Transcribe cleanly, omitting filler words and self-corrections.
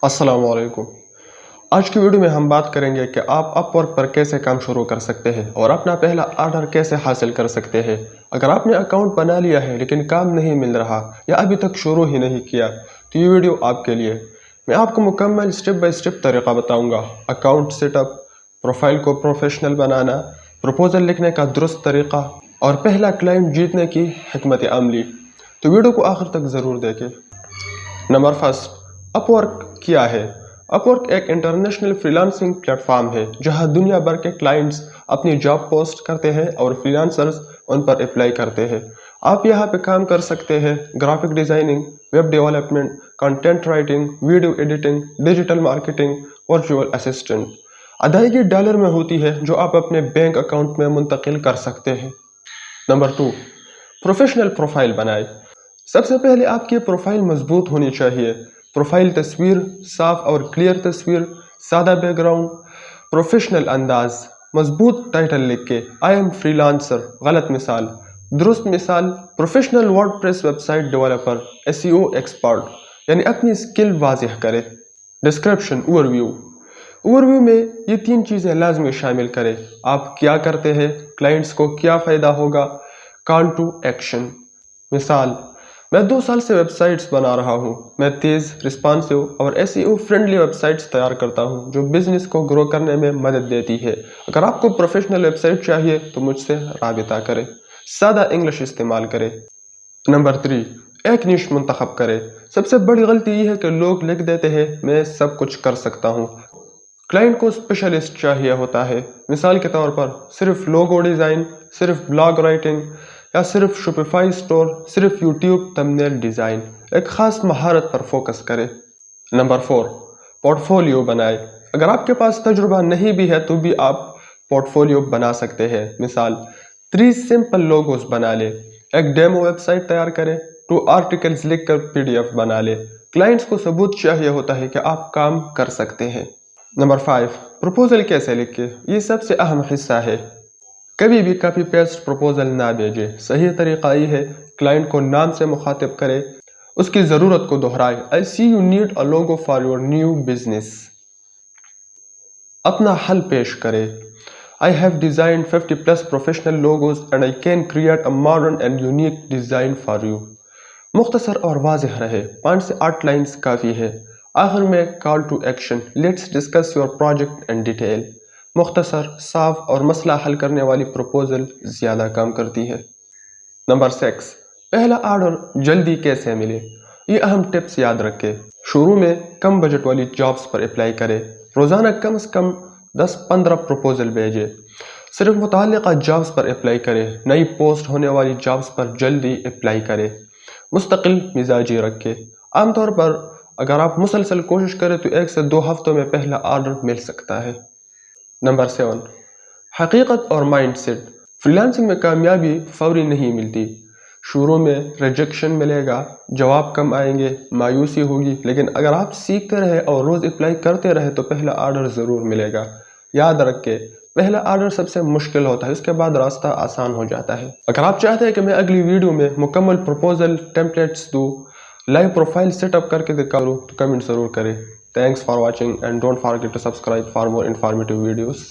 अस्सलाम वालेकुम। आज की वीडियो में हम बात करेंगे कि आप अपवर्क पर कैसे काम शुरू कर सकते हैं और अपना पहला ऑर्डर कैसे हासिल कर सकते हैं। अगर आपने अकाउंट बना लिया है लेकिन काम नहीं मिल रहा या अभी तक शुरू ही नहीं किया तो ये वीडियो आपके लिए। मैं आपको मुकम्मल स्टेप बाय स्टेप तरीका बताऊंगा। अकाउंट सेटअप, प्रोफाइल को प्रोफेशनल बनाना, प्रपोजल लिखने का दुरुस्त तरीका और पहला क्लाइंट जीतने की हिकमत अमली। तो वीडियो को आखिर तक ज़रूर देखें। नंबर फर्स्ट, अपवर्क क्या है? अपवर्क एक इंटरनेशनल फ्रीलांसिंग प्लेटफॉर्म है जहां दुनिया भर के क्लाइंट्स अपनी जॉब पोस्ट करते हैं और फ्रीलांसर्स उन पर अप्लाई करते हैं। आप यहां पे काम कर सकते हैं graphic designing, web development, content writing, video editing, digital marketing, virtual assistant. अदायगी डॉलर में होती है जो आप अपने बैंक अकाउंट में मुंतकिल कर सकते हैं। नंबर 2, प्रोफेशनल प्रोफाइल बनाए। सबसे पहले आपकी प्रोफाइल मजबूत होनी चाहिए। प्रोफाइल तस्वीर, साफ और क्लियर तस्वीर, सादा बैकग्राउंड, प्रोफेशनल अंदाज, मजबूत टाइटल लिख के आई एम फ्रीलांसर गलत मिसाल, दुरुस्त मिसाल professional WordPress website developer, SEO expert, यानी अपनी स्किल वाज़ेह करें। डिस्क्रिप्शन, ओवरव्यू में ये 3 चीज़ें लाजमी शामिल करें। आप क्या करते हैं, क्लाइंट्स को क्या फ़ायदा होगा, कॉल टू एक्शन। मिसाल, मैं 2 साल से वेबसाइट्स बना रहा हूँ। मैं तेज़, रिस्पॉन्सिव और एसईओ फ्रेंडली वेबसाइट्स तैयार करता हूँ जो बिजनेस को ग्रो करने में मदद देती है। अगर आपको प्रोफेशनल वेबसाइट चाहिए तो मुझसे राबिता करें। सादा इंग्लिश इस्तेमाल करें। नंबर 3, एक निश मुंतखब करें। सबसे बड़ी गलती ये है कि लोग लिख देते हैं मैं सब कुछ कर सकता हूँ। क्लाइंट को स्पेशलिस्ट चाहिए होता है। मिसाल के तौर पर सिर्फ लोगो डिज़ाइन, सिर्फ ब्लॉग राइटिंग या सिर्फ शॉपिफाई स्टोर, सिर्फ यूट्यूब थंबनेल डिज़ाइन। एक ख़ास महारत पर फोकस करें। नंबर 4, पोर्टफोलियो बनाए। अगर आपके पास तजुर्बा नहीं भी है तो भी आप पोर्टफोलियो बना सकते हैं। मिसाल, 3 सिंपल लोगोस बना ले, एक डेमो वेबसाइट तैयार करें, 2 आर्टिकल्स लिखकर PDF बना ले। क्लाइंट्स को सबूत चाहिए होता है कि आप काम कर सकते हैं। नंबर 5, प्रपोजल कैसे लिखे। ये सबसे अहम हिस्सा है। कभी भी कॉपी पेस्ट प्रपोजल ना भेजें। सही तरीका ये है क्लाइंट को नाम से मुखातिब करें, उसकी ज़रूरत को दोहराए। I see you need a logo for your new business. अपना हल पेश करें। I have designed 50+ professional logos and I can create a modern and unique design for you. मुख्तसर और वाज़ेह रहे, 5 से 8 लाइन्स काफ़ी है। आखिर में call to action, let's discuss your project and detail. मुख्तसर, साफ और मसला हल करने वाली प्रपोजल ज़्यादा काम करती है। नंबर 6, पहला ऑर्डर जल्दी कैसे मिले। ये अहम टिप्स याद रखें। शुरू में कम बजट वाली जॉब्स पर अप्लाई करें। रोज़ाना कम से कम 10-15 प्रपोजल भेजें। सिर्फ मुताल्लिक़ा जॉब्स पर अप्लाई करें। नई पोस्ट होने वाली जॉब्स पर जल्दी अप्लाई करें। मुस्तकिल मिजाजी रखें। आमतौर पर अगर आप मुसलसल कोशिश करें तो 1 से 2 हफ्तों में पहला ऑर्डर मिल सकता है। नंबर 7, हकीकत और माइंडसेट। फ्रीलांसिंग में कामयाबी फौरी नहीं मिलती। शुरू में रिजेक्शन मिलेगा, जवाब कम आएंगे, मायूसी होगी, लेकिन अगर आप सीखते रहे और रोज़ अप्लाई करते रहे तो पहला ऑर्डर ज़रूर मिलेगा। याद रखें, पहला ऑर्डर सबसे मुश्किल होता है, उसके बाद रास्ता आसान हो जाता है। अगर आप चाहते हैं कि मैं अगली वीडियो में मुकम्मल प्रपोजल टेम्पलेट्स दूँ, लाइव प्रोफाइल सेटअप करके दिखाऊँ तो कमेंट ज़रूर करें। Thanks for watching and don't forget to subscribe for more informative videos.